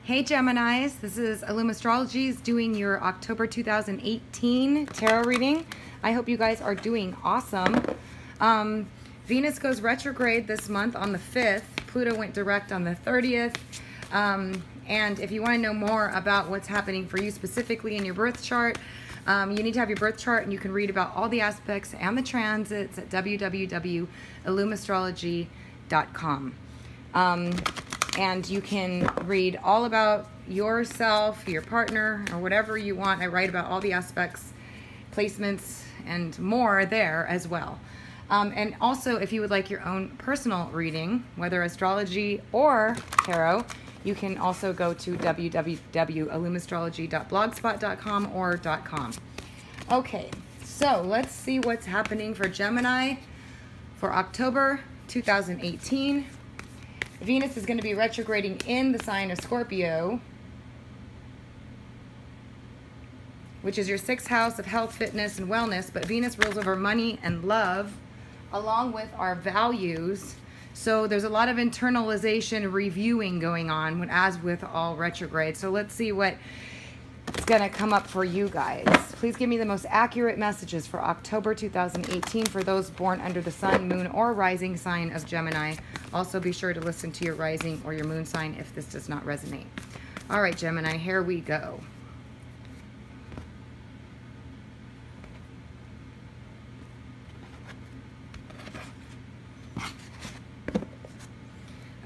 Hey Geminis, this is Illum Astrology's doing your October 2018 tarot reading. I hope you guys are doing awesome. Venus goes retrograde this month on the 5th. Pluto went direct on the 30th. And if you want to know more about what's happening for you specifically in your birth chart, you need to have your birth chart, and you can read about all the aspects and the transits at www.illumastrology.com. And you can read all about yourself, your partner, or whatever you want. I write about all the aspects, placements, and more there as well. And also, if you would like your own personal reading, whether astrology or tarot, you can also go to www.illumastrology.blogspot.com or .com. Okay, so let's see what's happening for Gemini for October 2018. Venus is going to be retrograding in the sign of Scorpio, which is your 6th house of health, fitness, and wellness. But Venus rules over money and love, along with our values. So there's a lot of internalization, reviewing going on, as with all retrograde. So let's see what is going to come up for you guys. Please give me the most accurate messages for October 2018 for those born under the sun, moon, or rising sign of Gemini. Also, be sure to listen to your rising or your moon sign if this does not resonate. All right, Gemini, here we go.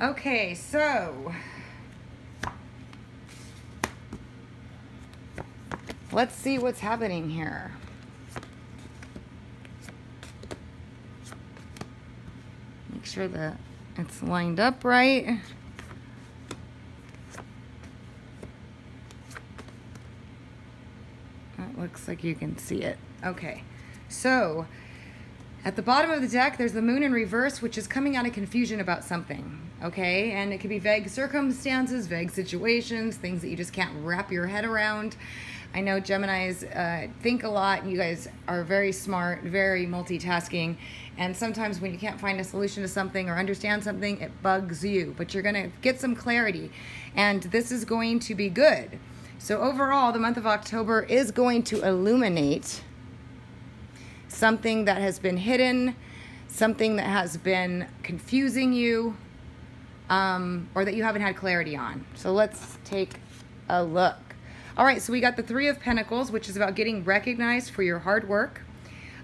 Okay, so let's see what's happening here. Make sure that it's lined up right. That looks like you can see it. Okay, so at the bottom of the deck, there's the moon in reverse, which is coming out of confusion about something, okay? And it could be vague circumstances, vague situations, things that you just can't wrap your head around. I know Geminis think a lot. You guys are very smart, very multitasking. And sometimes when you can't find a solution to something or understand something, it bugs you. But you're going to get some clarity. And this is going to be good. So overall, the month of October is going to illuminate something that has been hidden, something that has been confusing you, or that you haven't had clarity on. So let's take a look. All right, so we got the 3 of Pentacles, which is about getting recognized for your hard work.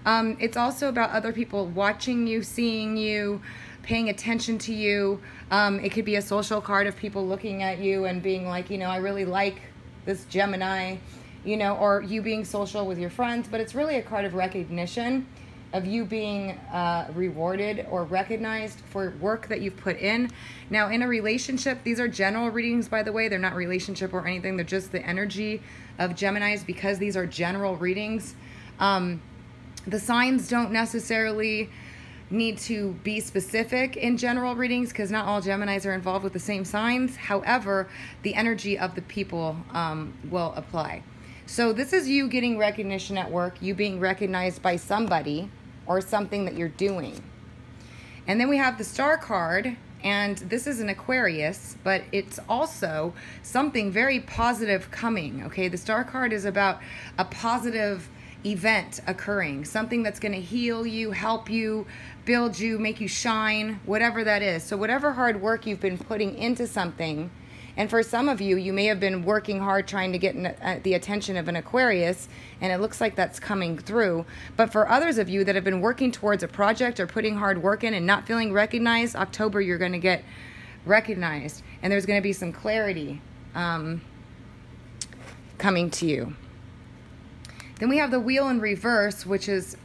It's also about other people watching you, seeing you, paying attention to you. It could be a social card of people looking at you and being like, you know, I really like this Gemini, you know, or you being social with your friends. But it's really a card of recognition, of you being rewarded or recognized for work that you've put in. Now, in a relationship, these are general readings, by the way. They're not relationship or anything. They're just the energy of Geminis, because these are general readings. The signs don't necessarily need to be specific in general readings, because not all Geminis are involved with the same signs. However, the energy of the people will apply. So this is you getting recognition at work, you being recognized by somebody or something that you're doing. And then we have the Star card, and this is an Aquarius, but it's also something very positive coming, okay? The Star card is about a positive event occurring, something that's going to heal you, help you, build you, make you shine, whatever that is. So whatever hard work you've been putting into something, and for some of you, you may have been working hard trying to get the attention of an Aquarius, and it looks like that's coming through. But for others of you that have been working towards a project or putting hard work in and not feeling recognized, October, you're going to get recognized. And there's going to be some clarity coming to you. Then we have the wheel in reverse, which is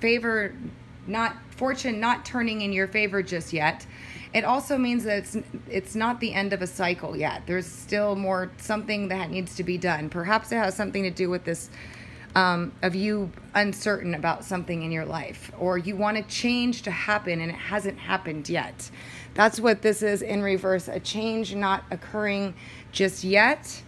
fortune not turning in your favor just yet. It also means that it's not the end of a cycle yet. There's still something that needs to be done. Perhaps it has something to do with this, of you uncertain about something in your life, or you want a change to happen and it hasn't happened yet. That's what this is in reverse, a change not occurring just yet.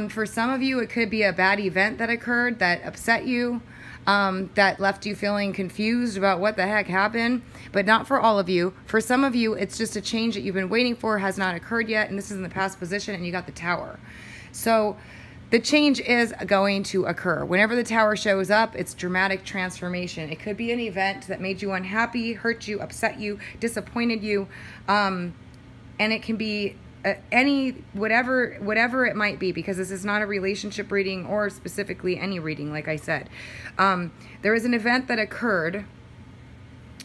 For some of you, it could be a bad event that occurred that upset you. that left you feeling confused about what the heck happened, but not for all of you. For some of you, it's just a change that you've been waiting for, has not occurred yet, and this is in the past position, and you got the Tower. So the change is going to occur. Whenever the Tower shows up, it's dramatic transformation. It could be an event that made you unhappy, hurt you, upset you, disappointed you, and it can be whatever it might be, because this is not a relationship reading or specifically any reading, like I said. There is an event that occurred.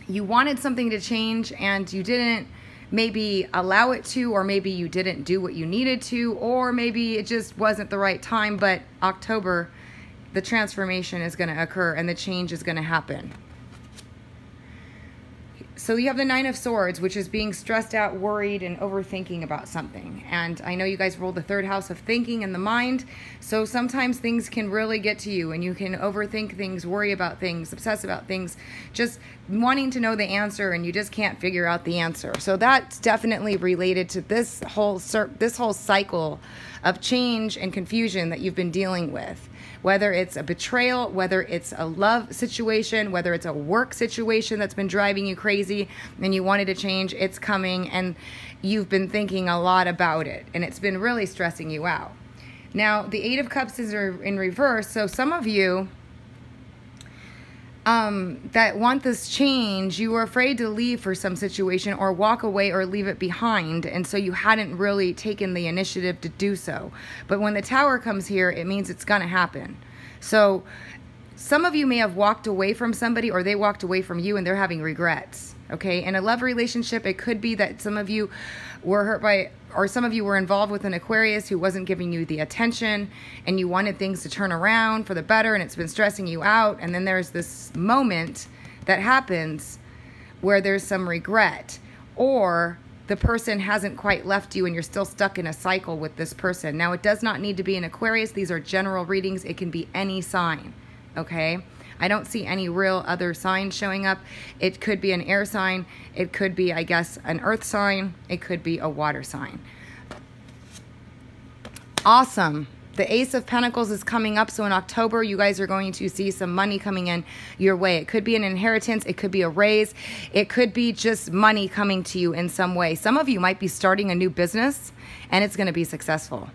You wanted something to change and you didn't maybe allow it to, or maybe you didn't do what you needed to, or maybe it just wasn't the right time. But October, the transformation is going to occur and the change is going to happen. So you have the Nine of Swords, which is being stressed out, worried, and overthinking about something. And I know you guys rolled the third house of thinking in the mind. So sometimes things can really get to you and you can overthink things, worry about things, obsess about things, just wanting to know the answer and you just can't figure out the answer. So that's definitely related to this whole cycle of change and confusion that you've been dealing with. Whether it's a betrayal, whether it's a love situation, whether it's a work situation that's been driving you crazy and you wanted to change, it's coming and you've been thinking a lot about it and it's been really stressing you out. Now, the Eight of Cups is in reverse, so some of you that want this change, you were afraid to leave for some situation or walk away or leave it behind, and so you hadn't really taken the initiative to do so. But when the Tower comes here, it means it's going to happen. So some of you may have walked away from somebody or they walked away from you and they're having regrets. Okay, in a love relationship, it could be that some of you were hurt by, or some of you were involved with an Aquarius who wasn't giving you the attention and you wanted things to turn around for the better and it's been stressing you out. And then there's this moment that happens where there's some regret, or the person hasn't quite left you and you're still stuck in a cycle with this person. Now, it does not need to be an Aquarius. These are general readings. It can be any sign, okay? I don't see any real other signs showing up. It could be an air sign. It could be, I guess, an earth sign. It could be a water sign. Awesome. The Ace of Pentacles is coming up. So in October, you guys are going to see some money coming in your way. It could be an inheritance. It could be a raise. It could be just money coming to you in some way. Some of you might be starting a new business and it's going to be successful.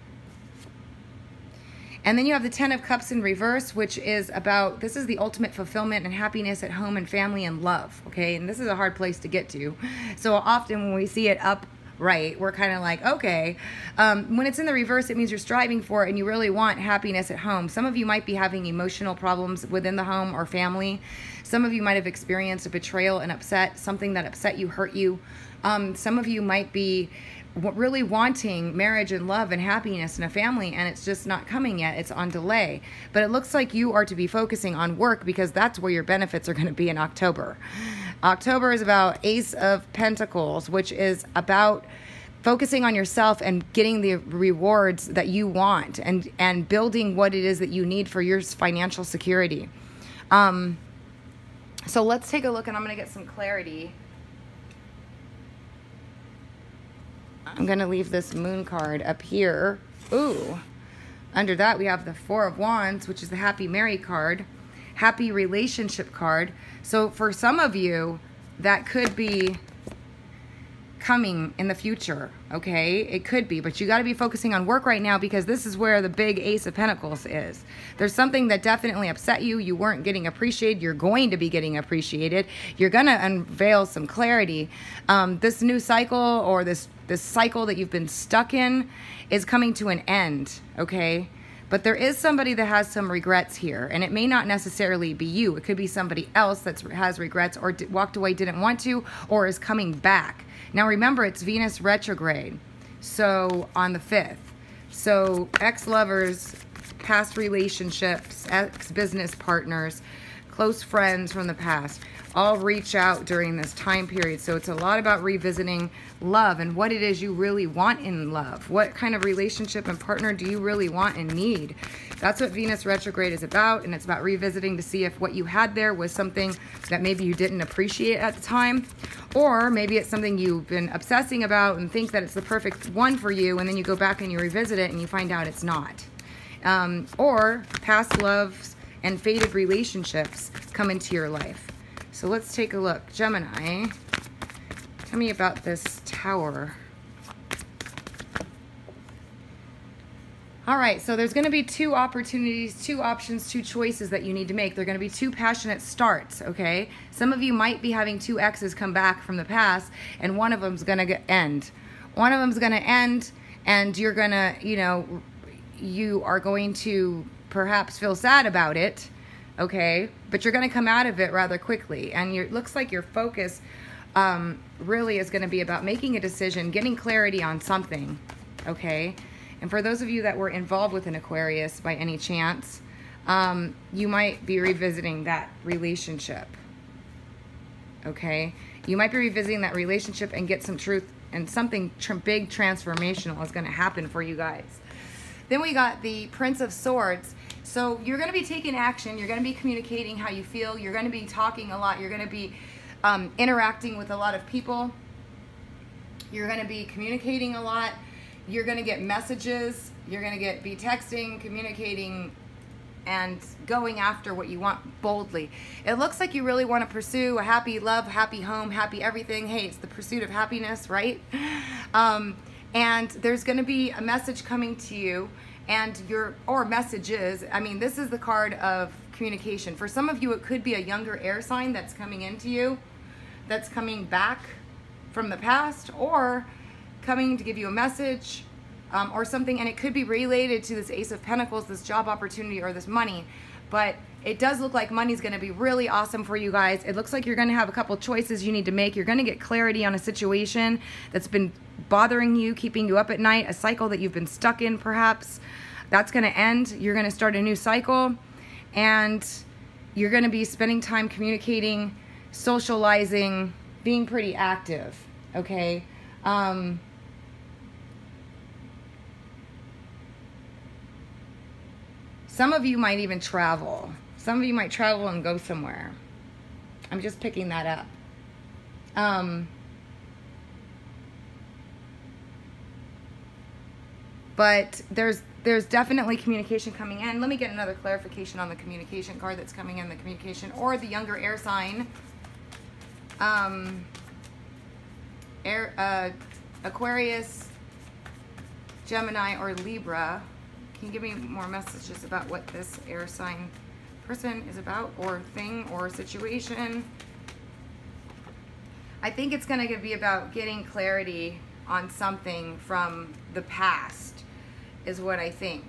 And then you have the Ten of Cups in reverse, which is about, this is the ultimate fulfillment and happiness at home and family and love, okay? And this is a hard place to get to. So often when we see it upright, we're kind of like, okay. When it's in the reverse, it means you're striving for it and you really want happiness at home. Some of you might be having emotional problems within the home or family. Some of you might have experienced a betrayal and upset, something that upset you, hurt you. Some of you might be really wanting marriage and love and happiness in a family, and it's just not coming yet. It's on delay. But it looks like you are to be focusing on work because that's where your benefits are going to be in October. October is about Ace of Pentacles, which is about focusing on yourself and getting the rewards that you want and building what it is that you need for your financial security. So let's take a look, and I'm going to get some clarity. I'm going to leave this Moon card up here. Ooh. Under that, we have the Four of Wands, which is the Happy Married card. Happy Relationship card. So for some of you, that could be coming in the future, okay? It could be, but you got to be focusing on work right now because this is where the big Ace of Pentacles is. There's something that definitely upset you. You weren't getting appreciated. You're going to be getting appreciated. You're going to unveil some clarity. This new cycle, or this cycle that you've been stuck in, is coming to an end, okay? But there is somebody that has some regrets here, and it may not necessarily be you. It could be somebody else that has regrets or walked away, didn't want to, or is coming back. Now remember, it's Venus retrograde, so on the 5th. So ex-lovers, past relationships, ex-business partners, close friends from the past, all reach out during this time period. So it's a lot about revisiting love and what it is you really want in love. What kind of relationship and partner do you really want and need? That's what Venus retrograde is about, and it's about revisiting to see if what you had there was something that maybe you didn't appreciate at the time, or maybe it's something you've been obsessing about and think that it's the perfect one for you, and then you go back and you revisit it and you find out it's not. Or past loves and fated relationships come into your life. So let's take a look. Gemini, tell me about this Tower. All right, so there's going to be two opportunities, two options, two choices that you need to make. They're going to be two passionate starts, okay? Some of you might be having two exes come back from the past, and one of them's going to end. One of them's going to end, and you're going to, you know, you are going to perhaps feel sad about it, okay? But you're going to come out of it rather quickly, and it looks like your focus really is going to be about making a decision, getting clarity on something, okay? And for those of you that were involved with an Aquarius by any chance, you might be revisiting that relationship, okay? You might be revisiting that relationship and get some truth, and something big transformational is going to happen for you guys. Then we got the Prince of Swords. So you're going to be taking action. You're going to be communicating how you feel. You're going to be talking a lot. You're going to be interacting with a lot of people. You're going to be communicating a lot. You're going to get messages. You're going to be texting, communicating, and going after what you want boldly. It looks like you really want to pursue a happy love, happy home, happy everything. Hey, it's the pursuit of happiness, right? And there's going to be a message coming to you, and or messages. I mean, this is the card of communication. For some of you, it could be a younger air sign that's coming into you, that's coming back from the past, or coming to give you a message or something, and it could be related to this Ace of Pentacles, this job opportunity, or this money. But it does look like money's going to be really awesome for you guys. It looks like you're going to have a couple choices you need to make. You're going to get clarity on a situation that's been bothering you, keeping you up at night, a cycle that you've been stuck in perhaps. That's going to end. You're going to start a new cycle, and you're going to be spending time communicating, socializing, being pretty active, okay? Some of you might even travel. Some of you might travel and go somewhere. I'm just picking that up. But there's definitely communication coming in. Let me get another clarification on the communication card that's coming in, the communication, or the younger air sign. Aquarius, Gemini, or Libra. Can you give me more messages about what this air sign person is about, or thing, or situation? I think it's going to be about getting clarity on something from the past, is what I think.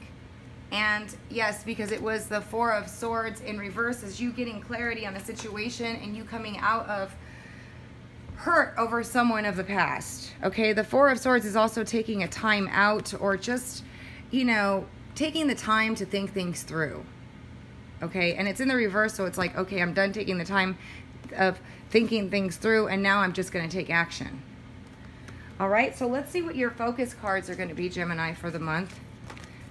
And yes, because it was the Four of Swords in reverse, is you getting clarity on a situation and you coming out of hurt over someone of the past. Okay, the Four of Swords is also taking a time out, or just, you know, taking the time to think things through. Okay, and it's in the reverse, so it's like, okay, I'm done taking the time of thinking things through, and now I'm just going to take action. All right, so let's see what your focus cards are going to be, Gemini, for the month.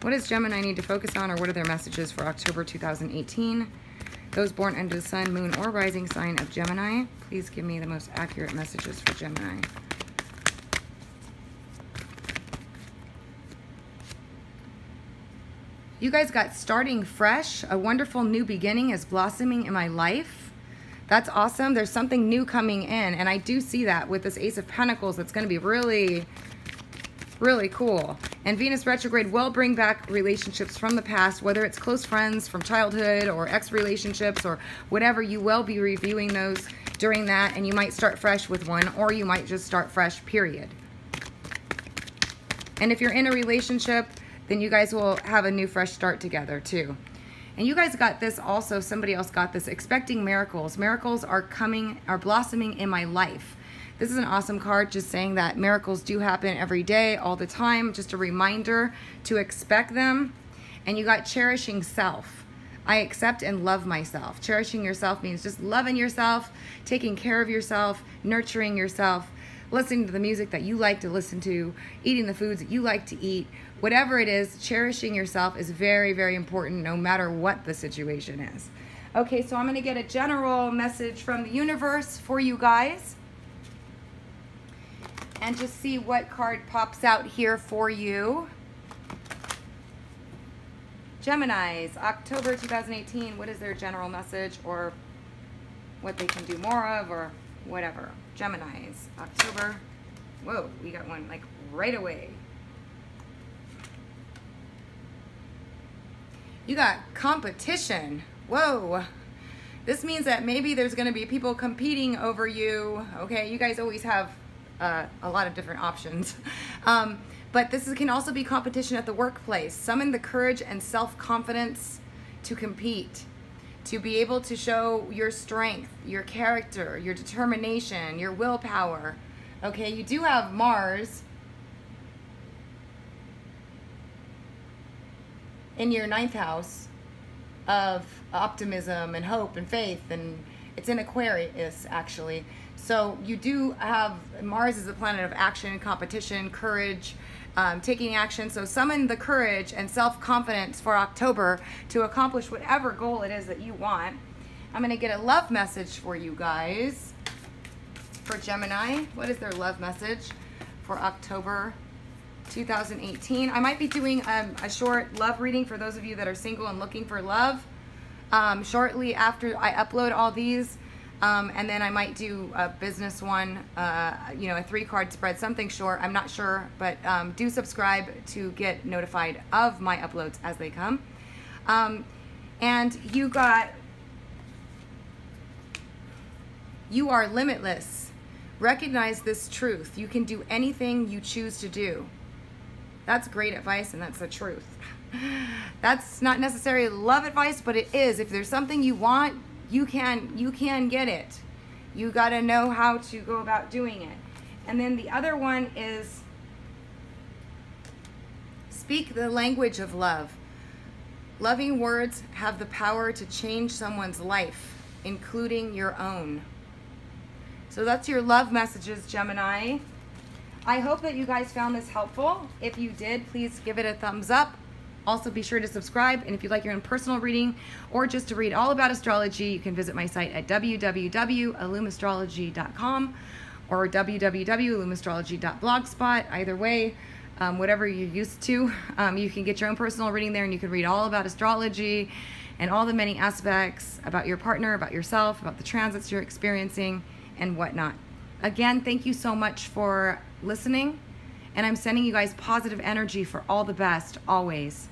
What does Gemini need to focus on, or what are their messages for October 2018? Those born under the sun, moon, or rising sign of Gemini, please give me the most accurate messages for Gemini. You guys got starting fresh. A wonderful new beginning is blossoming in my life. That's awesome. There's something new coming in, and I do see that with this Ace of Pentacles. That's going to be really, really cool. And Venus retrograde will bring back relationships from the past, whether it's close friends from childhood or ex-relationships or whatever. You will be reviewing those during that, and you might start fresh with one, or you might just start fresh, period. And if you're in a relationship, then you guys will have a new fresh start together too. And you guys got this also, somebody else got this, expecting miracles. Miracles are coming, are blossoming in my life. This is an awesome card, just saying that miracles do happen every day, all the time. Just a reminder to expect them. And you got cherishing self. I accept and love myself. Cherishing yourself means just loving yourself, taking care of yourself, nurturing yourself, listening to the music that you like to listen to, eating the foods that you like to eat. Whatever it is, cherishing yourself is very, very important, no matter what the situation is. Okay, so I'm going to get a general message from the universe for you guys, and just see what card pops out here for you. Geminis, October 2018, what is their general message or what they can do more of or whatever? Geminis, October. Whoa, we got one like right away. You got competition. Whoa. This means that maybe there's going to be people competing over you. Okay, you guys always have a lot of different options. But this can also be competition at the workplace. Summon the courage and self-confidence to compete, to be able to show your strength, your character, your determination, your willpower. Okay, you do have Mars in your 9th house of optimism and hope and faith, and it's in Aquarius actually. So you do have, Mars is the planet of action, competition, courage, taking action. So summon the courage and self-confidence for October to accomplish whatever goal it is that you want. I'm going to get a love message for you guys. For Gemini, what is their love message for October 2018? I might be doing a short love reading for those of you that are single and looking for love shortly after I upload all these. And then I might do a business one, you know, a 3-card spread, something short. I'm not sure, but do subscribe to get notified of my uploads as they come. And you are limitless. Recognize this truth. You can do anything you choose to do. That's great advice, and that's the truth. That's not necessarily love advice, but it is. If there's something you want, you can get it. You got to know how to go about doing it. And then the other one is speak the language of love. Loving words have the power to change someone's life, including your own. So that's your love messages, Gemini. I hope that you guys found this helpful. If you did, please give it a thumbs up. Also, be sure to subscribe. And if you'd like your own personal reading or just to read all about astrology, you can visit my site at www.illumastrology.com or www.illumastrology.blogspot. Either way, whatever you're used to, you can get your own personal reading there, and you can read all about astrology and all the many aspects about your partner, about yourself, about the transits you're experiencing, and whatnot. Again, thank you so much for listening, and I'm sending you guys positive energy for all the best, always.